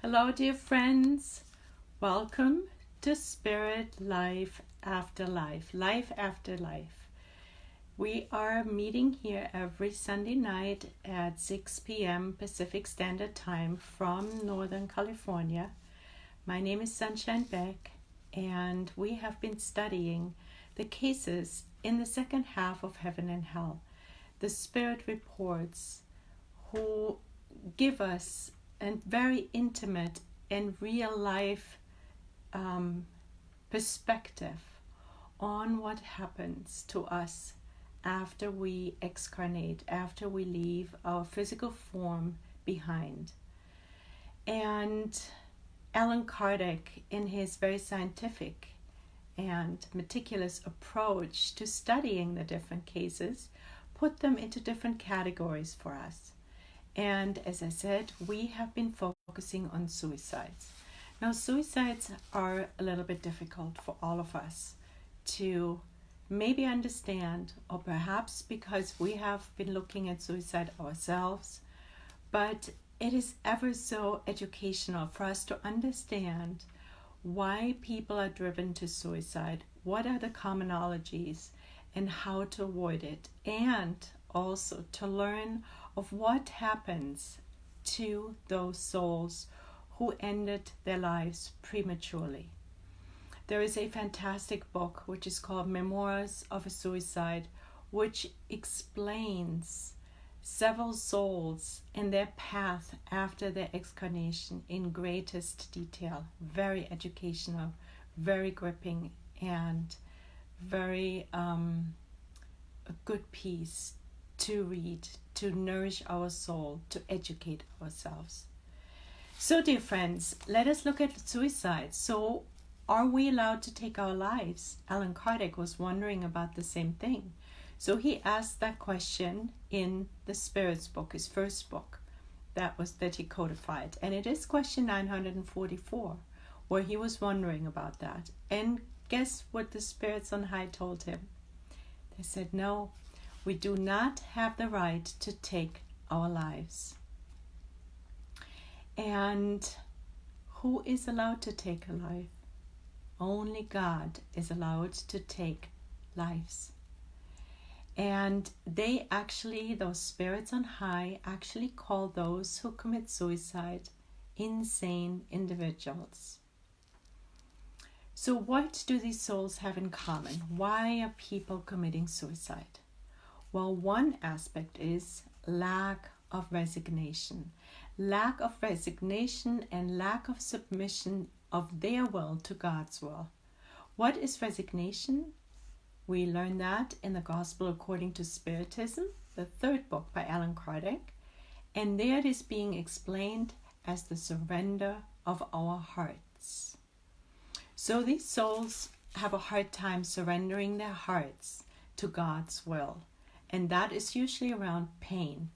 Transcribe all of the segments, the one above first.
Hello, dear friends. Welcome to Spirit Life After Life, Life After Life. We are meeting here every Sunday night at 6 p.m. Pacific Standard Time from Northern California. My name is Sunshine Beck, and we have been studying the cases in the second half of Heaven and Hell, the Spirit reports who give us a very intimate and real life perspective on what happens to us after we excarnate, after we leave our physical form behind. And Allan Kardec, in his very scientific and meticulous approach to studying the different cases, put them into different categories for us. And as I said, we have been focusing on suicides. Now, suicides are a little bit difficult for all of us to maybe understand, or perhaps because we have been looking at suicide ourselves, but it is ever so educational for us to understand why people are driven to suicide, what are the commonalities, and how to avoid it, and also to learn of what happens to those souls who ended their lives prematurely. There is a fantastic book which is called Memoirs of a Suicide, which explains several souls and their path after their excarnation in greatest detail. Very educational, very gripping, and very a good piece to read, to nourish our soul, to educate ourselves. So, dear friends, let us look at suicide. So, are we allowed to take our lives? Allan Kardec was wondering about the same thing. So he asked that question in the Spirit's book, his first book, that he codified. And it is question 944, where he was wondering about that. And guess what the spirits on high told him? They said, no, we do not have the right to take our lives. And who is allowed to take a life? Only God is allowed to take lives. And they actually, those spirits on high, actually call those who commit suicide insane individuals. So what do these souls have in common? Why are people committing suicide? Well, one aspect is lack of resignation. Lack of resignation and lack of submission of their will to God's will. What is resignation? We learn that in the Gospel According to Spiritism, the third book by Allan Kardec. And there it is being explained as the surrender of our hearts. So these souls have a hard time surrendering their hearts to God's will. And that is usually around pain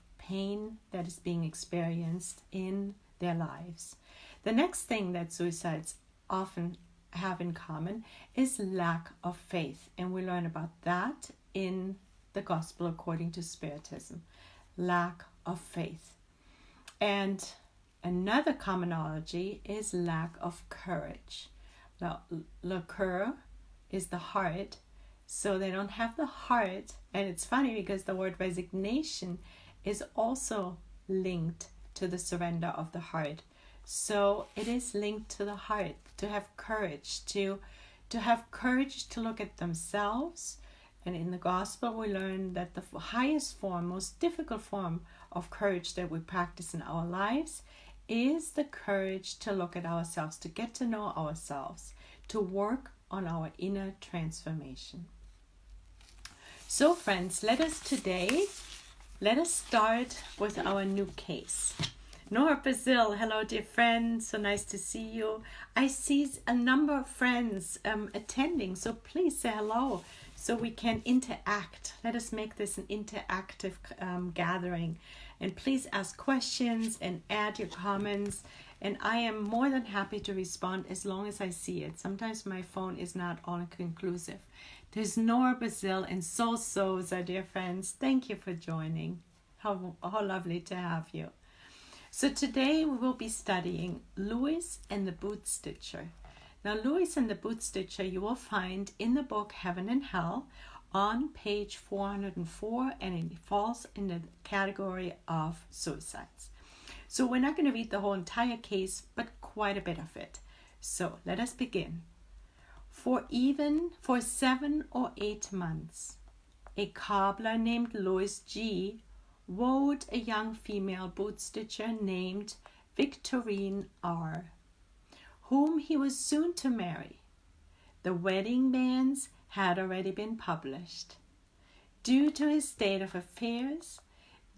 that is being experienced in their lives. The next thing that suicides often have in common is lack of faith. And we learn about that in the Gospel According to Spiritism. Lack of faith. And another commonality is lack of courage. Now, le cœur is the heart. So they don't have the heart. And it's funny because the word resignation is also linked to the surrender of the heart. So it is linked to the heart, to have courage, to have courage to look at themselves. And in the gospel we learn that the highest form, most difficult form of courage that we practice in our lives is the courage to look at ourselves, to get to know ourselves, to work on our inner transformation. So friends, let us start with our new case. Nora Brazil, hello dear friends, so nice to see you. I see a number of friends attending, so please say hello so we can interact. Let us make this an interactive gathering. And please ask questions and add your comments. And I am more than happy to respond as long as I see it. Sometimes my phone is not all conclusive. There's Nora Brazil and Sosa, dear friends. Thank you for joining. How lovely to have you. So today we will be studying Louis and the Boot Stitcher. Now, Louis and the Boot Stitcher you will find in the book Heaven and Hell on page 404, and it falls in the category of suicides. So we're not going to read the whole entire case, but quite a bit of it. So let us begin. For 7 or 8 months, a cobbler named Louis G. wooed a young female boot stitcher named Victorine R., whom he was soon to marry. The wedding banns had already been published. Due to his state of affairs,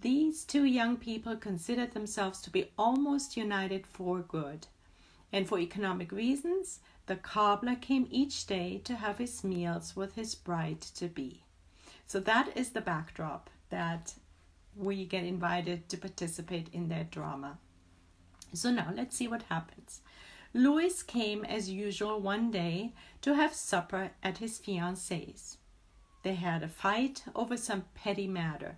these two young people considered themselves to be almost united for good, and for economic reasons, the cobbler came each day to have his meals with his bride-to-be. So that is the backdrop that we get invited to participate in their drama. So now let's see what happens. Louis came as usual one day to have supper at his fiancée's. They had a fight over some petty matter,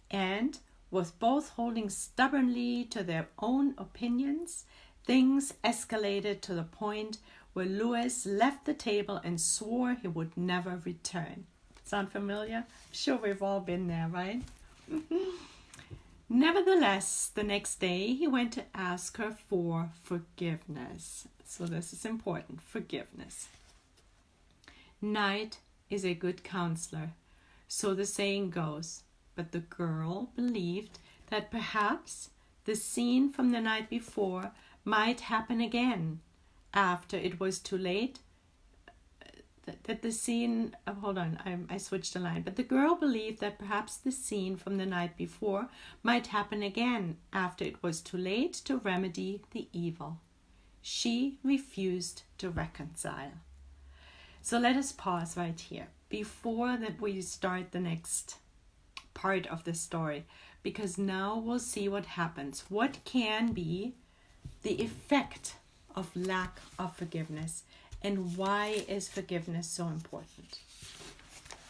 and with both holding stubbornly to their own opinions, things escalated to the point where Louis left the table and swore he would never return. Sound familiar? I'm sure we've all been there, right? Nevertheless, the next day he went to ask her for forgiveness. So this is important, forgiveness. Night is a good counselor, so the saying goes, but the girl believed that perhaps the scene from the night before might happen again after it was too late. That the scene, I switched the line. But the girl believed that perhaps the scene from the night before might happen again after it was too late to remedy the evil. She refused to reconcile. So let us pause right here before that we start the next part of the story, because now we'll see what happens. What can be the effect of lack of forgiveness? And why is forgiveness so important?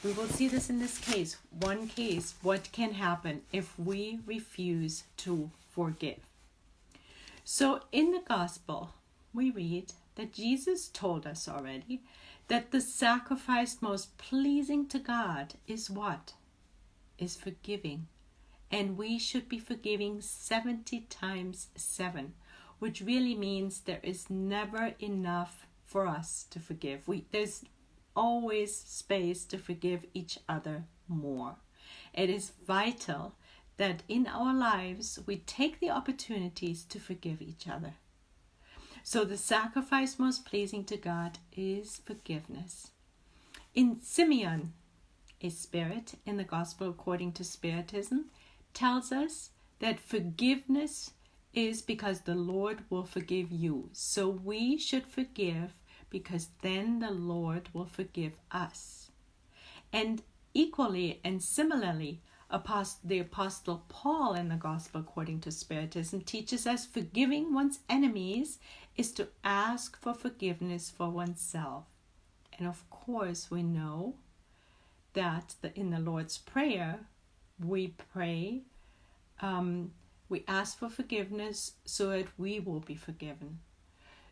We will see this in this case. One case, what can happen if we refuse to forgive? So in the gospel, we read that Jesus told us already that the sacrifice most pleasing to God is what? Is forgiving. And we should be forgiving 70 times 7, which really means there is never enough for us to forgive. There's always space to forgive each other more. It is vital that in our lives we take the opportunities to forgive each other. So the sacrifice most pleasing to God is forgiveness. In Simeon, a spirit in the gospel according to Spiritism, tells us that forgiveness is because the Lord will forgive you. So we should forgive because then the Lord will forgive us. And equally and similarly, the Apostle Paul in the Gospel according to Spiritism teaches us forgiving one's enemies is to ask for forgiveness for oneself. And of course we know that in the Lord's Prayer we pray, we ask for forgiveness so that we will be forgiven.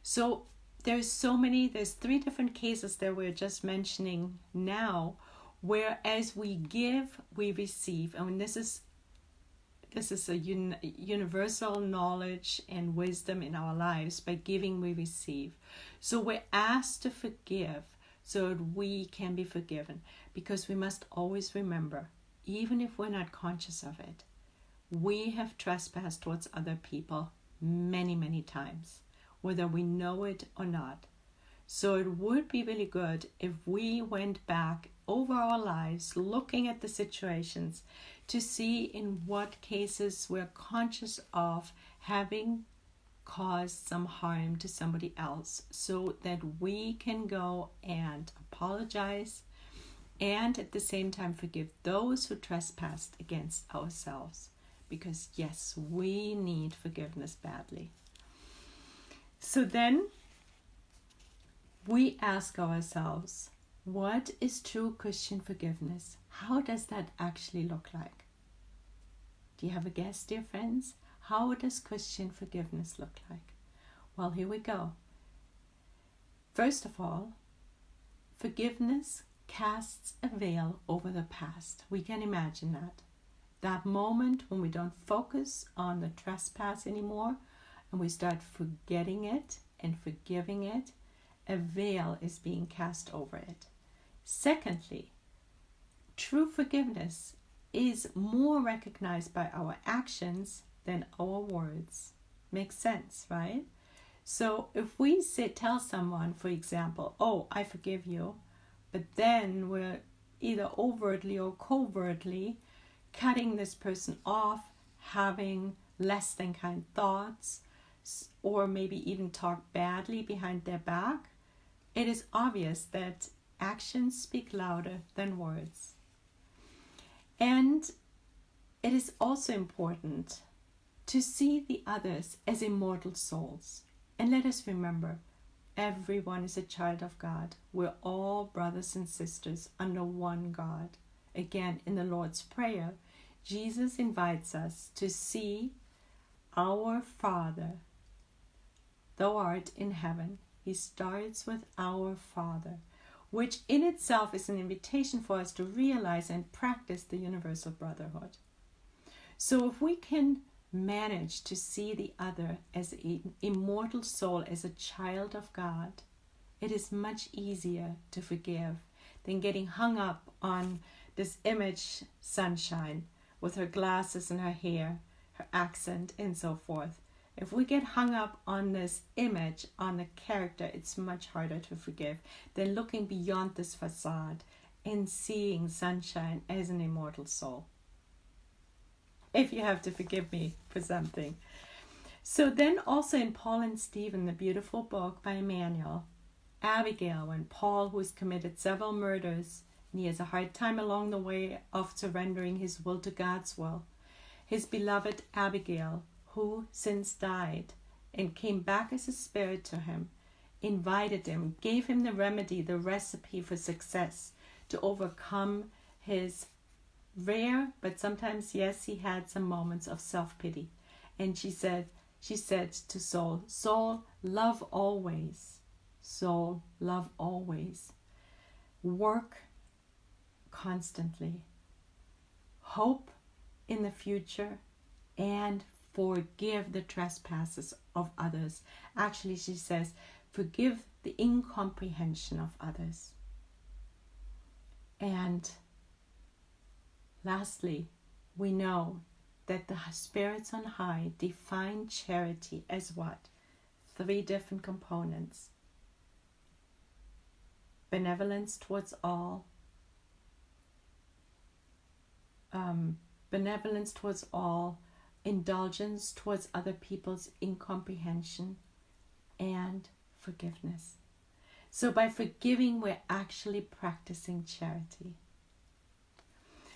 So there's 3 different cases that we're just mentioning now, where as we give, we receive. And this is a universal knowledge and wisdom in our lives. By giving, we receive. So we're asked to forgive so that we can be forgiven. Because we must always remember, even if we're not conscious of it, we have trespassed towards other people many, many times, whether we know it or not. So it would be really good if we went back over our lives, looking at the situations to see in what cases we're conscious of having caused some harm to somebody else, so that we can go and apologize and at the same time forgive those who trespassed against ourselves. Because yes, we need forgiveness badly. So then we ask ourselves, what is true Christian forgiveness? How does that actually look like? Do you have a guess, dear friends? How does Christian forgiveness look like? Well, here we go. First of all, forgiveness casts a veil over the past. We can imagine that. That moment when we don't focus on the trespass anymore and we start forgetting it and forgiving it, a veil is being cast over it. Secondly, true forgiveness is more recognized by our actions than our words. Makes sense, right? So if we tell someone, for example, oh, I forgive you, but then we're either overtly or covertly cutting this person off, having less than kind thoughts, or maybe even talk badly behind their back, it is obvious that actions speak louder than words. And it is also important to see the others as immortal souls. And let us remember, everyone is a child of God. We're all brothers and sisters under one God. Again, in the Lord's Prayer, Jesus invites us to see our Father, thou art in heaven. He starts with our Father, which in itself is an invitation for us to realize and practice the universal brotherhood. So if we can manage to see the other as an immortal soul, as a child of God, it is much easier to forgive than getting hung up on this image Sunshine with her glasses and her hair, her accent and so forth. If we get hung up on this image, on the character, it's much harder to forgive than looking beyond this facade and seeing Sunshine as an immortal soul. If you have to forgive me for something. So then also in Paul and Stephen, the beautiful book by Emmanuel, Abigail, when Paul, who has committed several murders, and he has a hard time along the way of surrendering his will to God's will, his beloved Abigail, who since died and came back as a spirit to him, invited him, gave him the remedy, the recipe for success to overcome his rare, but sometimes, yes, he had some moments of self-pity. And she said to Saul, Saul, love always. Saul, love always. Work constantly. Hope in the future and forgive the trespasses of others. Actually, she says, forgive the incomprehension of others. And lastly, we know that the spirits on high define charity as what? 3 different components. Benevolence towards all, indulgence towards other people's incomprehension, and forgiveness. So by forgiving, we're actually practicing charity.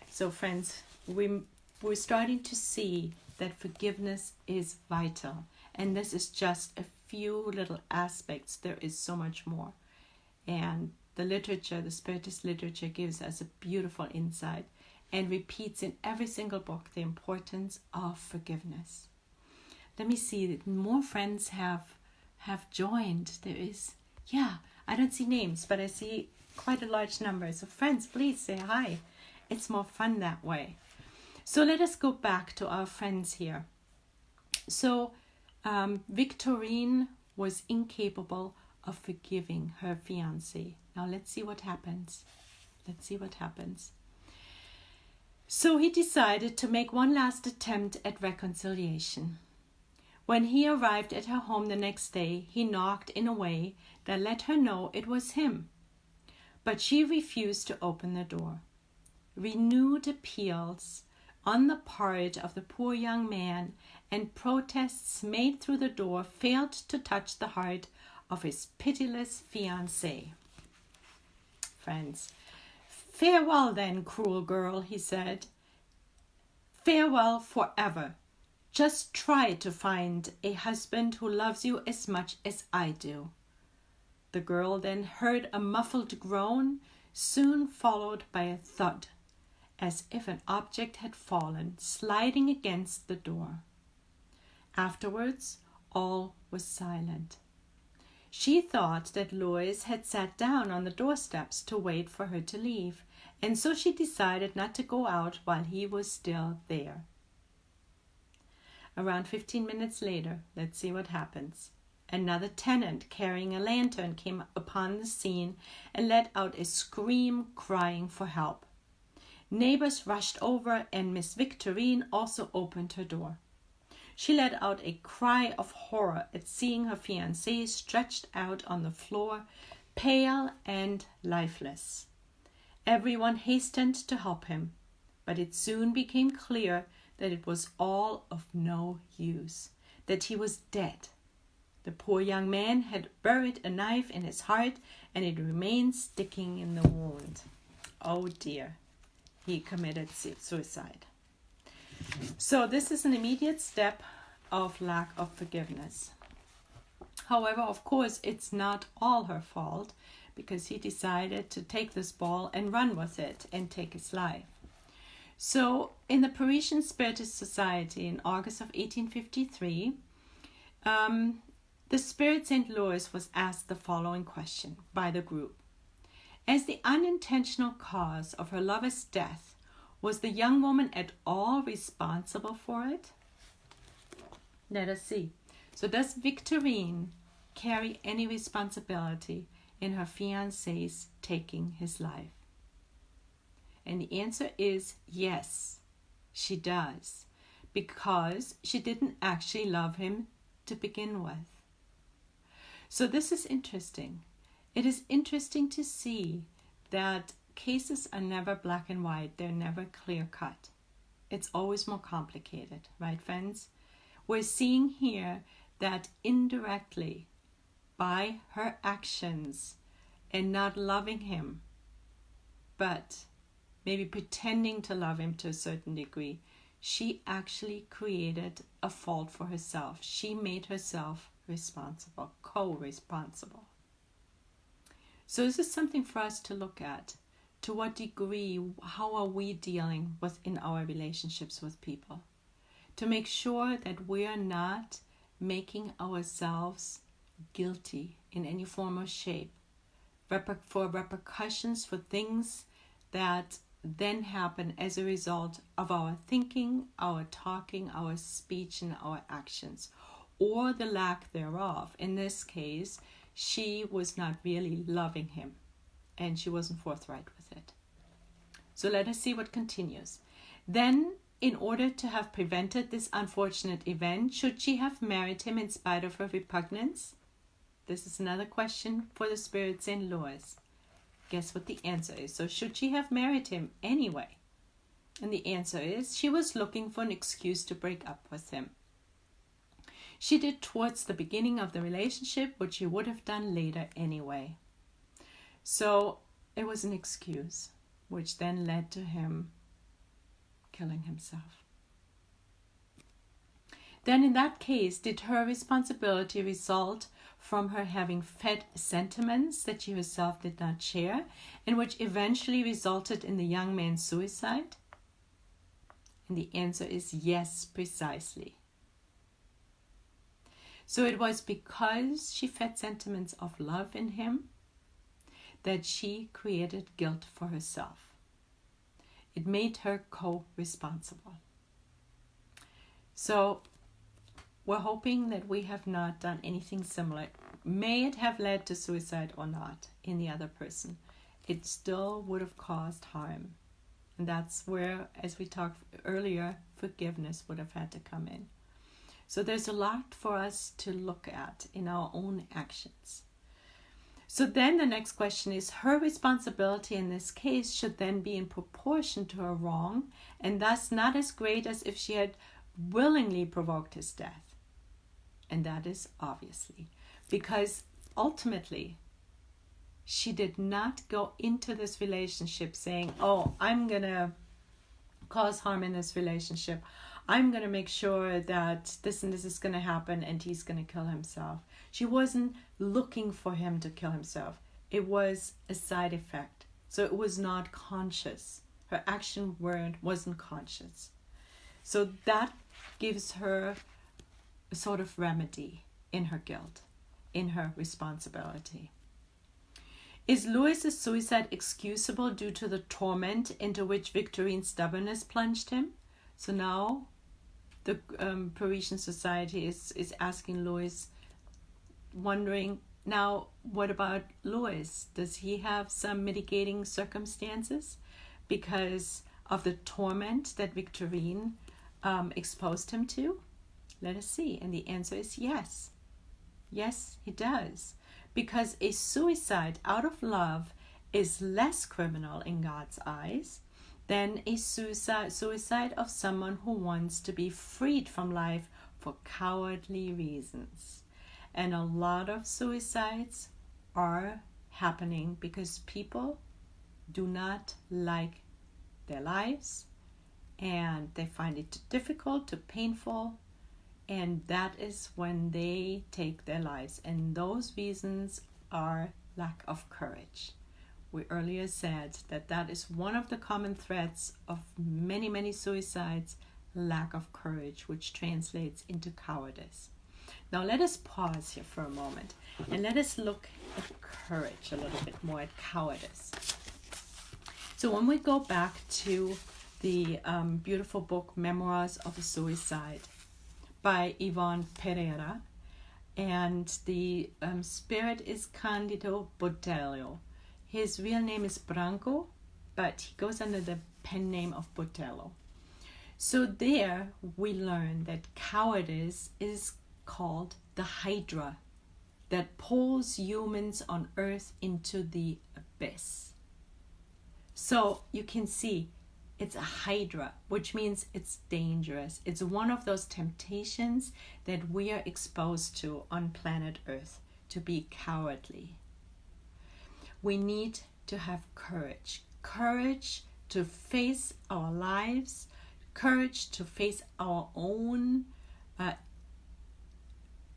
So friends, we're starting to see that forgiveness is vital. And this is just a few little aspects. There is so much more. And the literature, the Spiritist literature, gives us a beautiful insight and repeats in every single book the importance of forgiveness. Let me see, more friends have joined. There is, I don't see names, but I see quite a large number. So friends, please say hi. It's more fun that way. So let us go back to our friends here. So Victorine was incapable of forgiving her fiancé. Now let's see what happens. So he decided to make one last attempt at reconciliation. When he arrived at her home the next day, he knocked in a way that let her know it was him. But she refused to open the door. Renewed appeals on the part of the poor young man and protests made through the door failed to touch the heart of his pitiless fiancé. Friends, farewell then, cruel girl, he said. Farewell forever. Just try to find a husband who loves you as much as I do. The girl then heard a muffled groan, soon followed by a thud, as if an object had fallen, sliding against the door. Afterwards, all was silent. She thought that Lois had sat down on the doorsteps to wait for her to leave, and so she decided not to go out while he was still there. Around 15 minutes later, let's see what happens. Another tenant carrying a lantern came upon the scene and let out a scream crying for help. Neighbors rushed over and Miss Victorine also opened her door. She let out a cry of horror at seeing her fiancé stretched out on the floor, pale and lifeless. Everyone hastened to help him, but it soon became clear that it was all of no use, that he was dead. The poor young man had buried a knife in his heart, and it remained sticking in the wound. Oh dear, he committed suicide. So this is an immediate step of lack of forgiveness. However, of course, it's not all her fault, because he decided to take this ball and run with it and take his life. So in the Parisian Spiritist Society in August of 1853, the Spirit St. Louis was asked the following question by the group. As the unintentional cause of her lover's death, was the young woman at all responsible for it? Let us see. So does Victorine carry any responsibility in her fiancé's taking his life? And the answer is yes, she does, because she didn't actually love him to begin with. So this is interesting. It is interesting to see that cases are never black and white. They're never clear cut. It's always more complicated, right, friends? We're seeing here that indirectly, by her actions and not loving him, but maybe pretending to love him to a certain degree, she actually created a fault for herself. She made herself responsible, co-responsible. So this is something for us to look at. To what degree, how are we dealing with in our relationships with people? To make sure that we are not making ourselves guilty in any form or shape for repercussions for things that then happen as a result of our thinking, our talking, our speech, and our actions, or the lack thereof. In this case, she was not really loving him, and she wasn't forthright with it. So let us see what continues. Then, in order to have prevented this unfortunate event, should she have married him in spite of her repugnance? This is another question for the Spirit St. Louis. Guess what the answer is? So should she have married him anyway? And the answer is she was looking for an excuse to break up with him. She did towards the beginning of the relationship what she would have done later anyway. So it was an excuse, which then led to him killing himself. Then in that case, did her responsibility result from her having fed sentiments that she herself did not share, and which eventually resulted in the young man's suicide? And the answer is yes, precisely. So it was because she fed sentiments of love in him that she created guilt for herself. It made her co-responsible. So we're hoping that we have not done anything similar. May it have led to suicide or not in the other person, it still would have caused harm. And that's where, as we talked earlier, forgiveness would have had to come in. So there's a lot for us to look at in our own actions. So then the next question is, her responsibility in this case should then be in proportion to her wrong, and thus not as great as if she had willingly provoked his death. And that is obviously because ultimately she did not go into this relationship saying, oh, I'm going to cause harm in this relationship. I'm going to make sure that this and this is going to happen and he's going to kill himself. She wasn't looking for him to kill himself. It was a side effect. So it was not conscious. Her action wasn't conscious. So that gives her sort of remedy in her guilt, in her responsibility. Is Louis's suicide excusable due to the torment into which Victorine's stubbornness plunged him? So now the Parisian Society is asking Louis, wondering, now what about Louis? Does he have some mitigating circumstances because of the torment that Victorine exposed him to? Let us see. And the answer is yes. Yes, he does. Because a suicide out of love is less criminal in God's eyes than a suicide of someone who wants to be freed from life for cowardly reasons. And a lot of suicides are happening because people do not like their lives and they find it too difficult, too painful, and that is when they take their lives. And those reasons are lack of courage. We earlier said that that is one of the common threads of many, many suicides, lack of courage, which translates into cowardice. Now let us pause here for a moment and let us look at courage a little bit more, at cowardice. So when we go back to the beautiful book Memoirs of a Suicide by Yvonne Pereira, and the spirit is Candido Botelho. His real name is Branco, but he goes under the pen name of Botelho. So there we learn that cowardice is called the hydra that pulls humans on earth into the abyss. So you can see it's a hydra, which means it's dangerous. It's one of those temptations that we are exposed to on planet Earth, to be cowardly. We need to have courage. Courage to face our lives, courage to face our own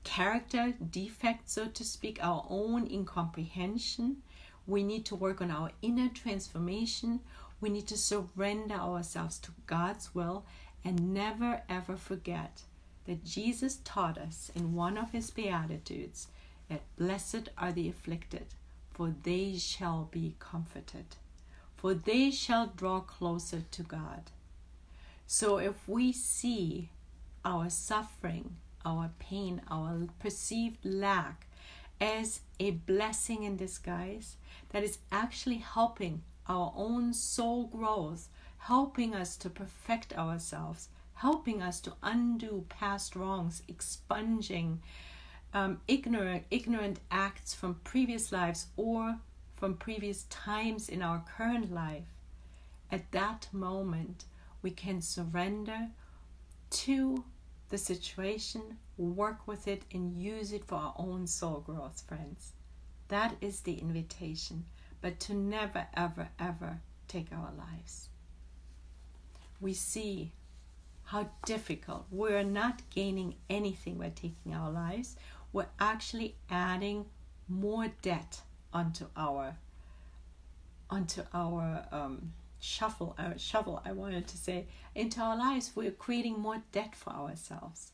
character defects, so to speak, our own incomprehension. We need to work on our inner transformation. We need to surrender ourselves to God's will and never ever forget that Jesus taught us in one of his Beatitudes that blessed are the afflicted, for they shall be comforted, for they shall draw closer to God. So if we see our suffering, our pain, our perceived lack as a blessing in disguise, that is actually helping our own soul growth, helping us to perfect ourselves, helping us to undo past wrongs, expunging ignorant acts from previous lives or from previous times in our current life. At that moment, we can surrender to the situation, work with it, and use it for our own soul growth, friends. That is the invitation, but to never, ever, ever take our lives. We see how difficult. We're not gaining anything by taking our lives. We're actually adding more debt onto our shovel, I wanted to say, into our lives. We're creating more debt for ourselves.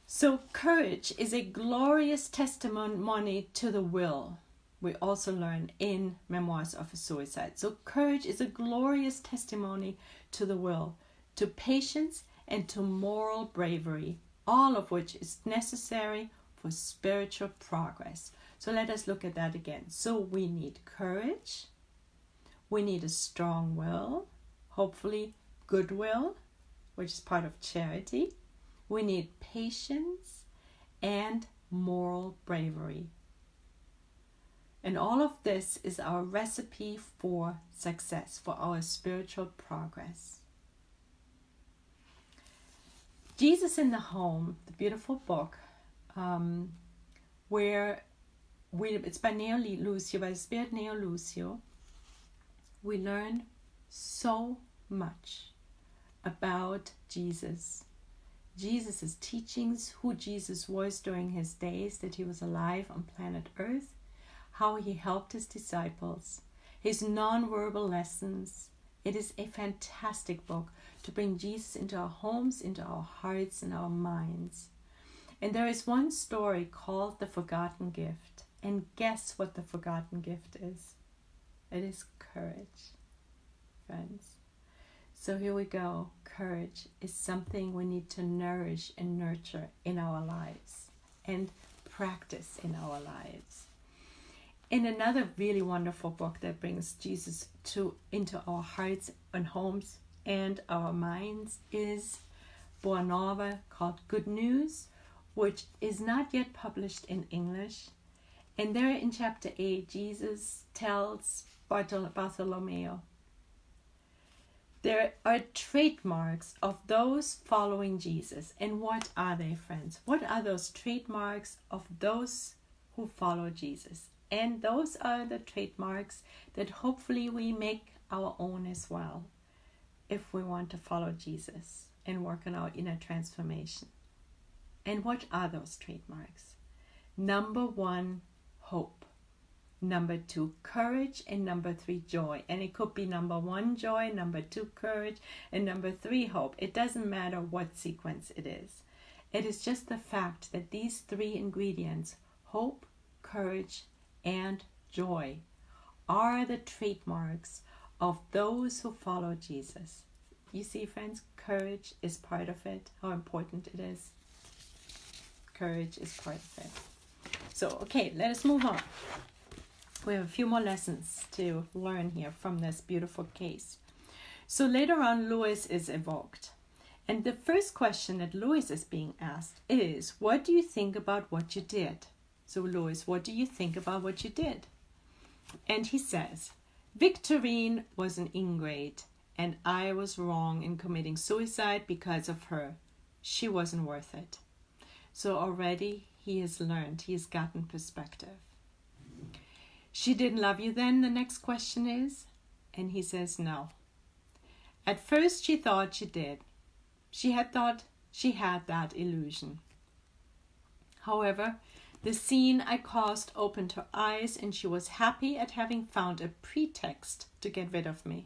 So courage is a glorious testimony to the will. We also learn in Memoirs of a Suicide. So courage is a glorious testimony to the will, to patience, and to moral bravery, all of which is necessary for spiritual progress. So let us look at that again. So we need courage, we need a strong will, hopefully goodwill, which is part of charity. We need patience and moral bravery. And all of this is our recipe for success, for our spiritual progress. Jesus in the Home, the beautiful book, it's by the Spirit Neo Lucio. We learn so much about Jesus. Jesus' teachings, who Jesus was during his days that he was alive on planet Earth, how he helped his disciples, his non-verbal lessons, It is a fantastic book to bring Jesus into our homes, into our hearts, and our minds. And there is one story called The Forgotten Gift. And guess what the forgotten gift is? It is courage, friends. So here we go. Courage is something we need to nourish and nurture in our lives and practice in our lives. In another really wonderful book that brings Jesus into our hearts and homes and our minds is Boa Nova, called Good News, which is not yet published in English. And there in chapter 8, Jesus tells Bartholomew, there are trademarks of those following Jesus. And what are they, friends? What are those trademarks of those who follow Jesus? And those are the trademarks that hopefully we make our own as well, if we want to follow Jesus and work on our inner transformation. And what are those trademarks? Number 1, hope. Number 2, courage. And number 3, joy. And it could be number 1, joy, number 2, courage, and number 3, hope. It doesn't matter what sequence it is. It is just the fact that these 3 ingredients, hope, courage, and joy, are the trademarks of those who follow Jesus. You see, friends, courage is part of it. How important it is. Courage is part of it. So, okay, let us move on. We have a few more lessons to learn here from this beautiful case. So later on, Louis is evoked. And the first question that Louis is being asked is, what do you think about what you did? So Louis, what do you think about what you did? And he says, Victorine was an ingrate, and I was wrong in committing suicide because of her. She wasn't worth it. So already he has learned, he has gotten perspective. She didn't love you then, the next question is? And he says no. At first she thought she did. She had thought she had that illusion. However, the scene I caused opened her eyes, and she was happy at having found a pretext to get rid of me.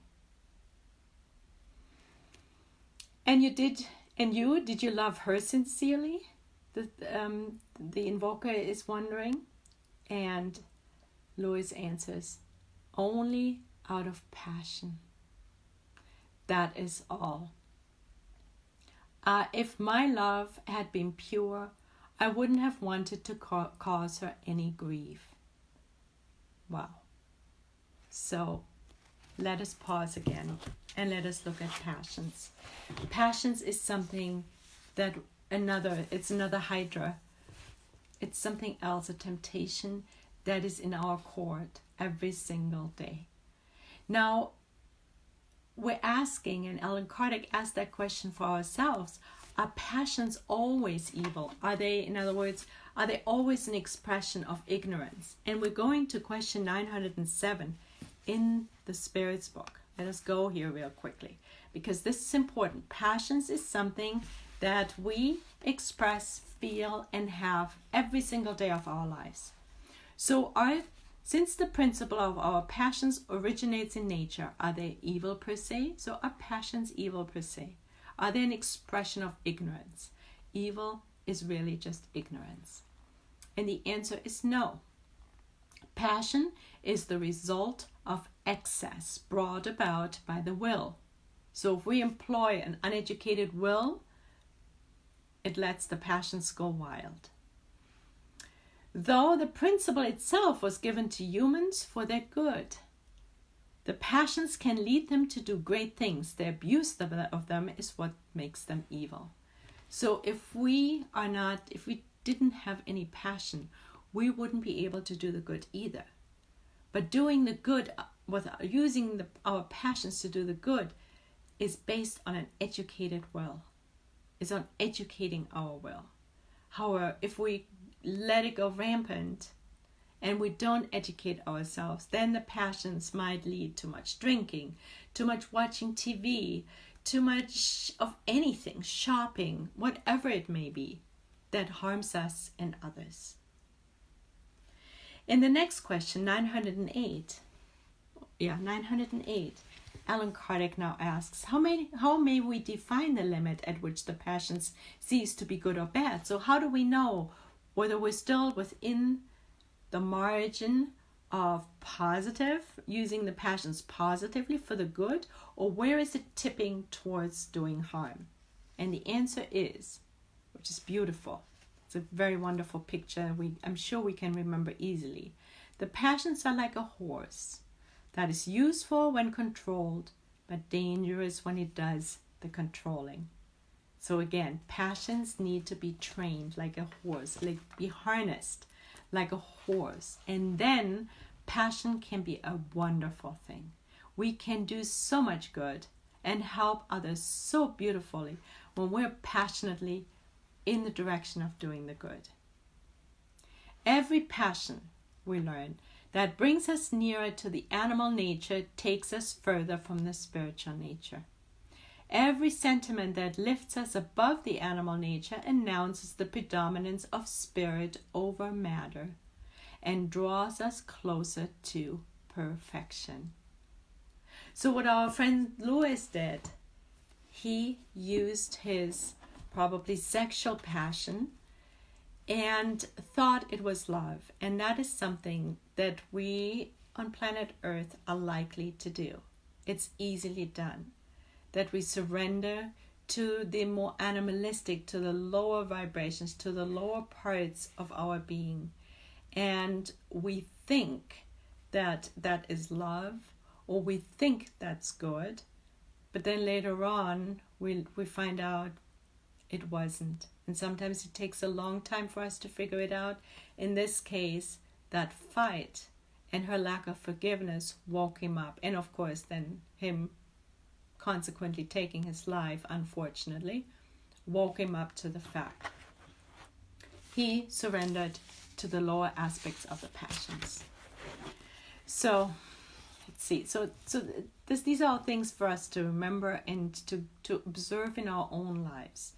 Did you love her sincerely? The invoker is wondering. And Louis answers, only out of passion. That is all. If my love had been pure, I wouldn't have wanted to cause her any grief. Wow. So let us pause again and let us look at passions. Passions is something that it's another hydra. It's something else, a temptation that is in our court every single day. Now, we're asking, and Allan Kardec asked that question for ourselves, are passions always evil? Are they, in other words, are they always an expression of ignorance? And we're going to question 907 in the Spirit's book. Let us go here real quickly, because this is important. Passions is something that we express, feel, and have every single day of our lives. So since the principle of our passions originates in nature, are they evil per se? So are passions evil per se? Are they an expression of ignorance? Evil is really just ignorance. And the answer is no. Passion is the result of excess brought about by the will. So if we employ an uneducated will, it lets the passions go wild. Though the principle itself was given to humans for their good, the passions can lead them to do great things. The abuse of them is what makes them evil. So if we didn't have any passion, we wouldn't be able to do the good either. But doing the good, using our passions to do the good, is based on an educated will. Is on educating our will. However, if we let it go rampant and we don't educate ourselves, then the passions might lead to much drinking, too much watching TV, too much of anything, shopping, whatever it may be, that harms us and others. In the next question, 908, Allan Kardec now asks, how may we define the limit at which the passions cease to be good or bad? So how do we know whether we're still within the margin of positive, using the passions positively for the good, or where is it tipping towards doing harm? And the answer is, which is beautiful, it's a very wonderful picture I'm sure we can remember easily. The passions are like a horse that is useful when controlled, but dangerous when it does the controlling. So again, passions need to be trained like a horse, like be harnessed like a horse. And then passion can be a wonderful thing. We can do so much good and help others so beautifully when we're passionately in the direction of doing the good. Every passion, we learn, that brings us nearer to the animal nature takes us further from the spiritual nature. Every sentiment that lifts us above the animal nature announces the predominance of spirit over matter and draws us closer to perfection. So what our friend Lewis did, he used his probably sexual passion and thought it was love. And that is something that we on planet Earth are likely to do. It's easily done. That we surrender to the more animalistic, to the lower vibrations, to the lower parts of our being. And we think that that is love, or we think that's good. But then later on, we find out it wasn't. And sometimes it takes a long time for us to figure it out. In this case, that fight and her lack of forgiveness woke him up. And of course, then him consequently taking his life, unfortunately, woke him up to the fact. He surrendered to the lower aspects of the passions. So, let's see. So these are all things for us to remember and to observe in our own lives.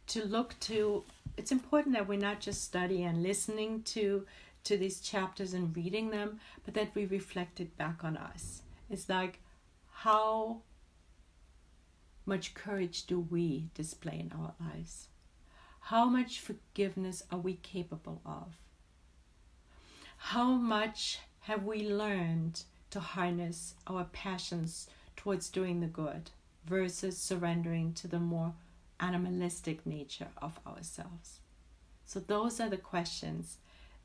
To look to, it's important that we're not just studying and listening to these chapters and reading them, but that we reflect it back on us. It's like, how much courage do we display in our lives? How much forgiveness are we capable of? How much have we learned to harness our passions towards doing the good versus surrendering to the more animalistic nature of ourselves? So those are the questions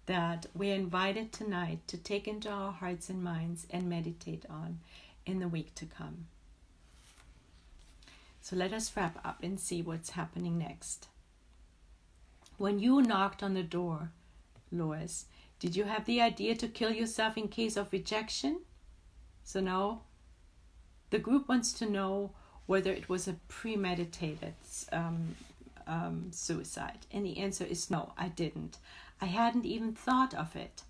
that we're invited tonight to take into our hearts and minds and meditate on in the week to come. So let us wrap up and see what's happening next. When you knocked on the door, Lois, did you have the idea to kill yourself in case of rejection? So now the group wants to know whether it was a premeditated suicide. And the answer is no, I didn't. I hadn't even thought of it.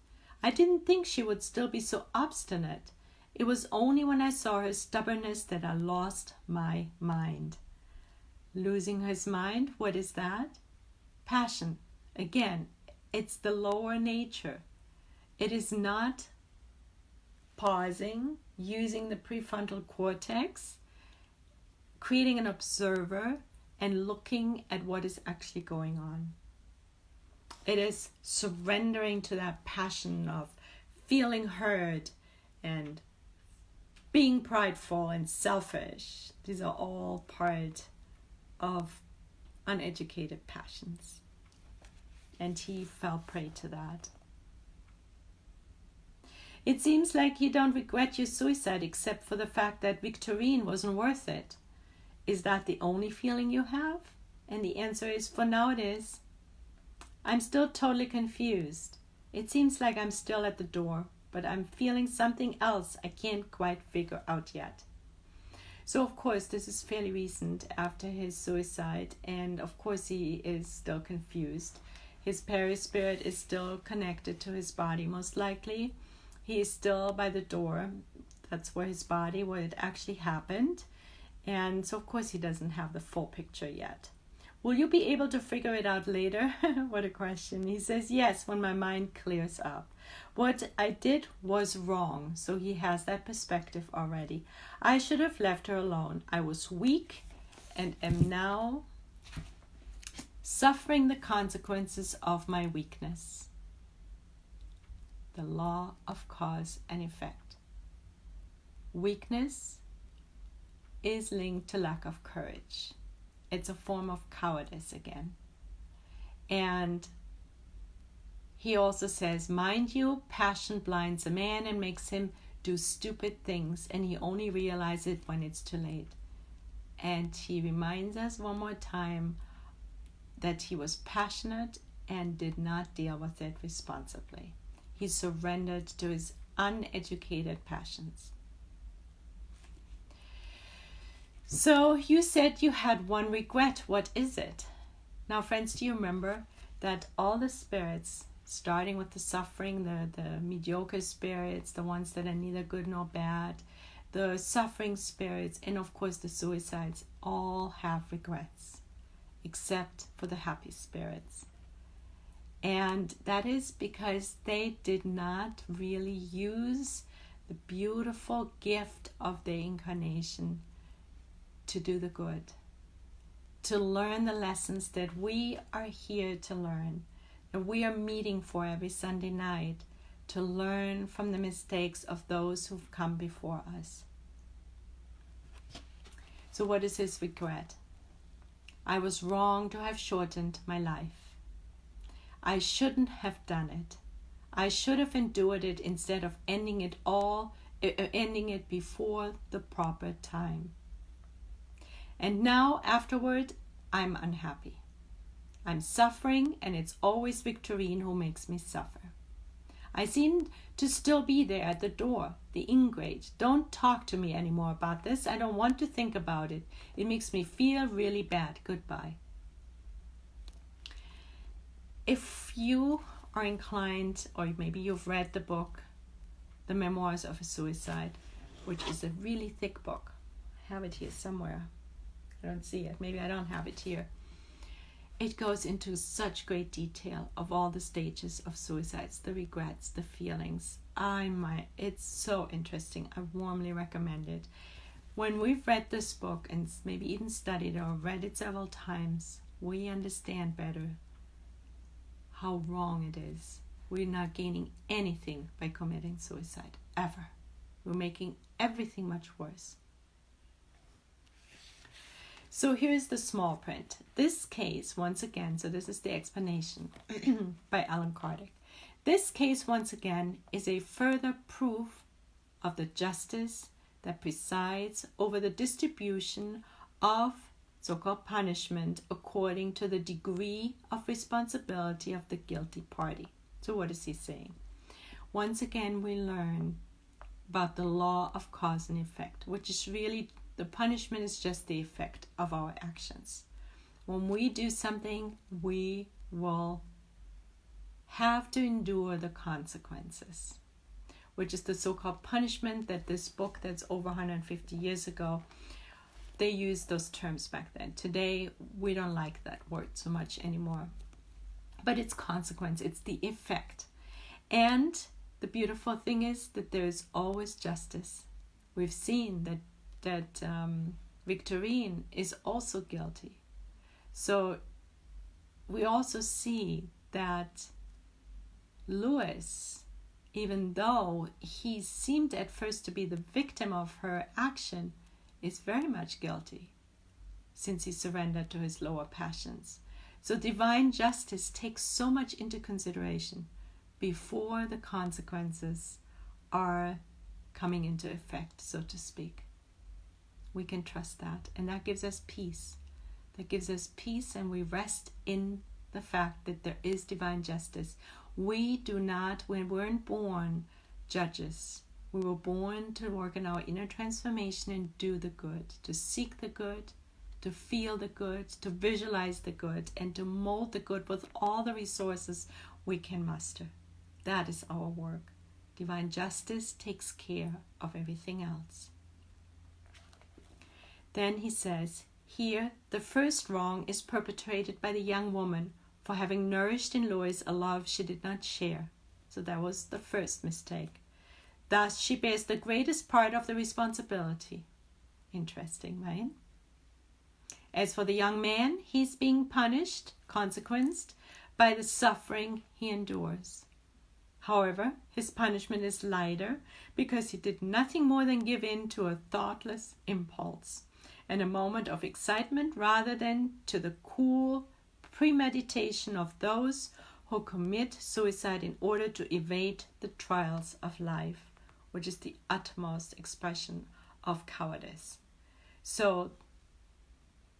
I didn't think she would still be so obstinate. It was only when I saw her stubbornness that I lost my mind. Losing his mind, what is that? Passion. Again, it's the lower nature. It is not pausing, using the prefrontal cortex, creating an observer, and looking at what is actually going on. It is surrendering to that passion of feeling heard and being prideful and selfish. These are all part of uneducated passions. And he fell prey to that. It seems like you don't regret your suicide except for the fact that Victorine wasn't worth it. Is that the only feeling you have? And the answer is, for now it is. I'm still totally confused. It seems like I'm still at the door, but I'm feeling something else I can't quite figure out yet. So of course this is fairly recent after his suicide, and of course he is still confused. His perispirit is still connected to his body most likely. He is still by the door. That's where his body, where it actually happened. And so of course he doesn't have the full picture yet. Will you be able to figure it out later? What a question. He says, yes, when my mind clears up. What I did was wrong. So he has that perspective already. I should have left her alone. I was weak and am now suffering the consequences of my weakness. The law of cause and effect. Weakness is linked to lack of courage. It's a form of cowardice again. And he also says, mind you, passion blinds a man and makes him do stupid things, and he only realizes it when it's too late. And he reminds us one more time that he was passionate and did not deal with it responsibly. He surrendered to his uneducated passions. So you said you had one regret. What is it? Now, friends, do you remember that all the spirits, starting with the suffering, the mediocre spirits, the ones that are neither good nor bad, the suffering spirits, and of course the suicides, all have regrets, except for the happy spirits. And that is because they did not really use the beautiful gift of their incarnation to do the good, to learn the lessons that we are here to learn, that we are meeting for every Sunday night, to learn from the mistakes of those who've come before us. So what is his regret? I was wrong to have shortened my life. I shouldn't have done it. I should have endured it instead of ending it before the proper time. And now, afterward, I'm unhappy. I'm suffering, and it's always Victorine who makes me suffer. I seem to still be there at the door, the ingrate. Don't talk to me anymore about this. I don't want to think about it. It makes me feel really bad. Goodbye. If you are inclined, or maybe you've read the book, The Memoirs of a Suicide, which is a really thick book. I have it here somewhere. I don't see it. Maybe I don't have it here. It goes into such great detail of all the stages of suicides, the regrets, the feelings. It's so interesting. I warmly recommend it. When we've read this book and maybe even studied it or read it several times, we understand better how wrong it is. We're not gaining anything by committing suicide, ever. We're making everything much worse. So here's the small print. This case, once again, so this is the explanation by Allan Kardec. This case, once again, is a further proof of the justice that presides over the distribution of so-called punishment according to the degree of responsibility of the guilty party. So what is he saying? Once again, we learn about the law of cause and effect, which is really, the punishment is just the effect of our actions. When we do something, we will have to endure the consequences, which is the so-called punishment that this book that's over 150 years ago, they used those terms back then. Today, we don't like that word so much anymore. But it's consequence, it's the effect. And the beautiful thing is that there is always justice. We've seen that Victorine is also guilty. So we also see that Louis, even though he seemed at first to be the victim of her action, is very much guilty since he surrendered to his lower passions. So divine justice takes so much into consideration before the consequences are coming into effect, so to speak. We can trust that, and that gives us peace. That gives us peace, and we rest in the fact that there is divine justice. We weren't born judges. We were born to work in our inner transformation and do the good, to seek the good, to feel the good, to visualize the good, and to mold the good with all the resources we can muster. That is our work. Divine justice takes care of everything else. Then he says, Here, the first wrong is perpetrated by the young woman for having nourished in Lois a love she did not share. So that was the first mistake. Thus, she bears the greatest part of the responsibility. Interesting, right? As for the young man, he is being punished, consequenced, by the suffering he endures. However, his punishment is lighter because he did nothing more than give in to a thoughtless impulse and a moment of excitement rather than to the cool premeditation of those who commit suicide in order to evade the trials of life, which is the utmost expression of cowardice. So,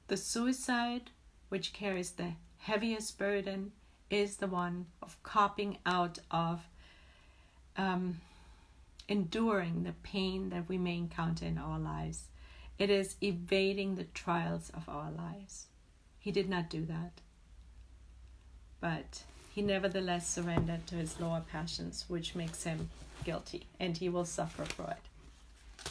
the suicide which carries the heaviest burden is the one of copping out of enduring the pain that we may encounter in our lives. It is evading the trials of our lives. He did not do that. But he nevertheless surrendered to his lower passions, which makes him guilty, and he will suffer for it.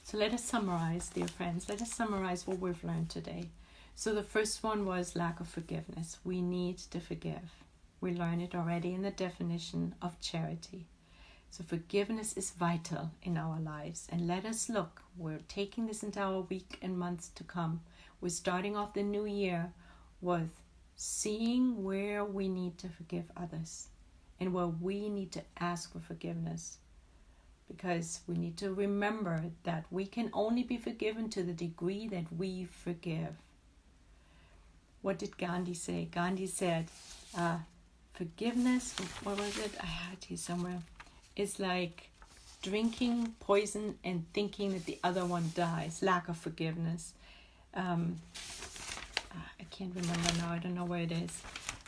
So let us summarize, dear friends. Let us summarize what we've learned today. So the first one was lack of forgiveness. We need to forgive. We learned it already in the definition of charity. So forgiveness is vital in our lives. And let us look. We're taking this into our week and months to come. We're starting off the new year with seeing where we need to forgive others and where we need to ask for forgiveness. Because we need to remember that we can only be forgiven to the degree that we forgive. What did Gandhi say? Gandhi said, forgiveness, what was it? I had it here somewhere. It's like drinking poison and thinking that the other one dies. Lack of forgiveness. I can't remember now. I don't know where it is.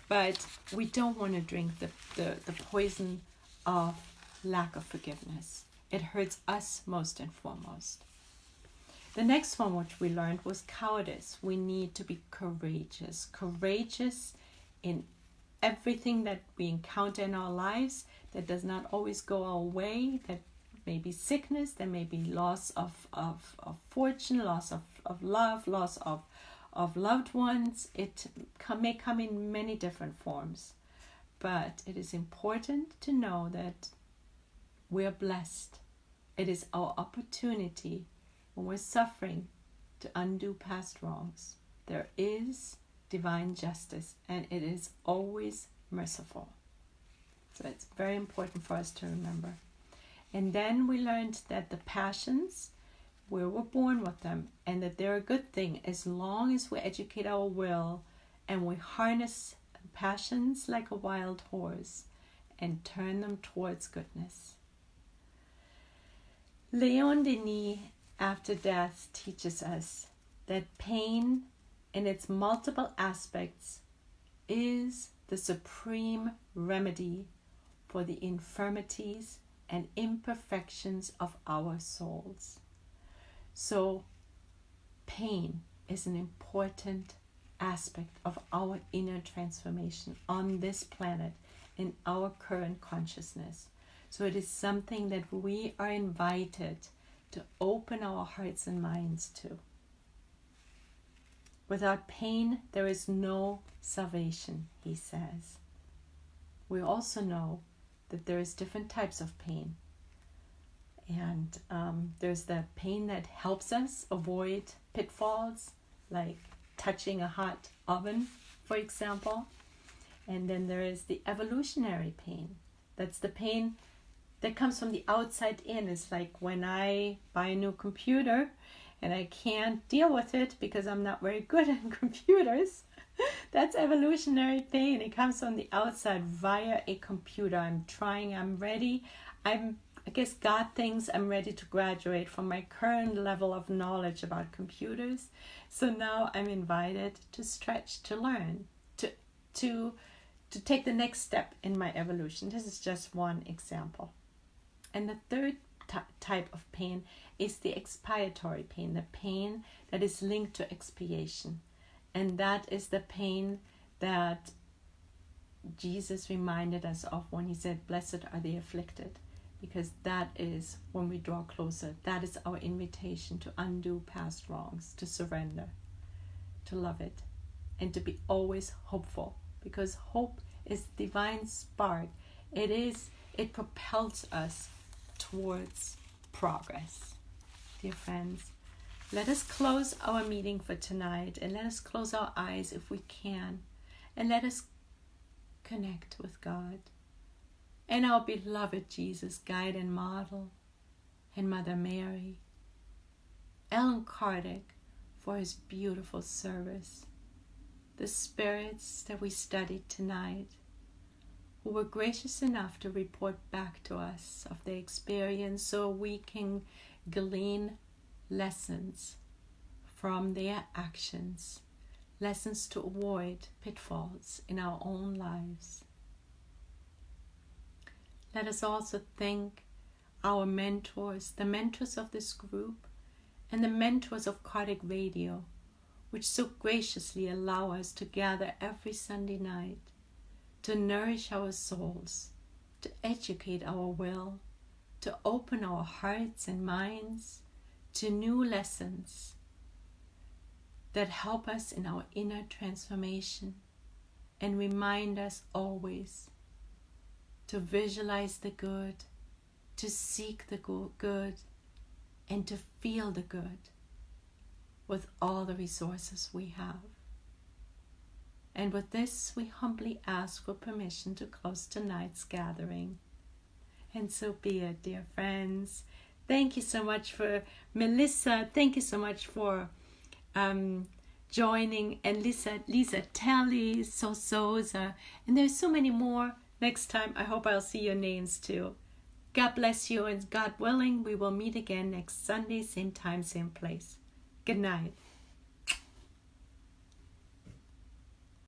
But we don't want to drink the poison of lack of forgiveness. It hurts us most and foremost. The next one which we learned was cowardice. We need to be courageous. Courageous in everything that we encounter in our lives that does not always go our way. That may be sickness, there may be loss of fortune, loss of love, loss of loved ones. It may come in many different forms. But it is important to know that we are blessed. It is our opportunity when we're suffering to undo past wrongs. There is divine justice and it is always merciful. So it's very important for us to remember. And then we learned that the passions, we were born with them, and that they're a good thing as long as we educate our will and we harness passions like a wild horse and turn them towards goodness. Leon Denis, after death, teaches us that pain in its multiple aspects is the supreme remedy for the infirmities and imperfections of our souls. So pain is an important aspect of our inner transformation on this planet in our current consciousness. So it is something that we are invited to open our hearts and minds to. Without pain, there is no salvation, he says. We also know that there is different types of pain. And there's the pain that helps us avoid pitfalls, like touching a hot oven, for example. And then there is the evolutionary pain. That's the pain that comes from the outside in. It's like when I buy a new computer and I can't deal with it because I'm not very good at computers. That's evolutionary pain. It comes from the outside via a computer. I'm trying, I'm ready. I guess God thinks I'm ready to graduate from my current level of knowledge about computers. So now I'm invited to stretch, to learn, to take the next step in my evolution. This is just one example. And the third type of pain is the expiatory pain, the pain that is linked to expiation. And that is the pain that Jesus reminded us of when he said, "Blessed are the afflicted," because that is when we draw closer. That is our invitation to undo past wrongs, to surrender. to love it and to be always hopeful, because hope is the divine spark. It propels us towards progress. Dear friends, let us close our meeting for tonight, and let us close our eyes if we can, and let us connect with God and our beloved Jesus, guide and model, and Mother Mary, Allan Kardec for his beautiful service, the spirits that we studied tonight, who were gracious enough to report back to us of their experience so we can glean lessons from their actions, lessons to avoid pitfalls in our own lives. Let us also thank our mentors, the mentors of this group, and the mentors of Kardec Radio, which so graciously allow us to gather every Sunday night, to nourish our souls, to educate our will, to open our hearts and minds to new lessons that help us in our inner transformation and remind us always to visualize the good, to seek the good, and to feel the good with all the resources we have. And with this, we humbly ask for permission to close tonight's gathering. And so be it, dear friends. Thank you so much for Melissa. Thank you so much for joining. And Lisa Telly, Sosa. And there's so many more. Next time, I hope I'll see your names too. God bless you, and God willing, we will meet again next Sunday, same time, same place. Good night.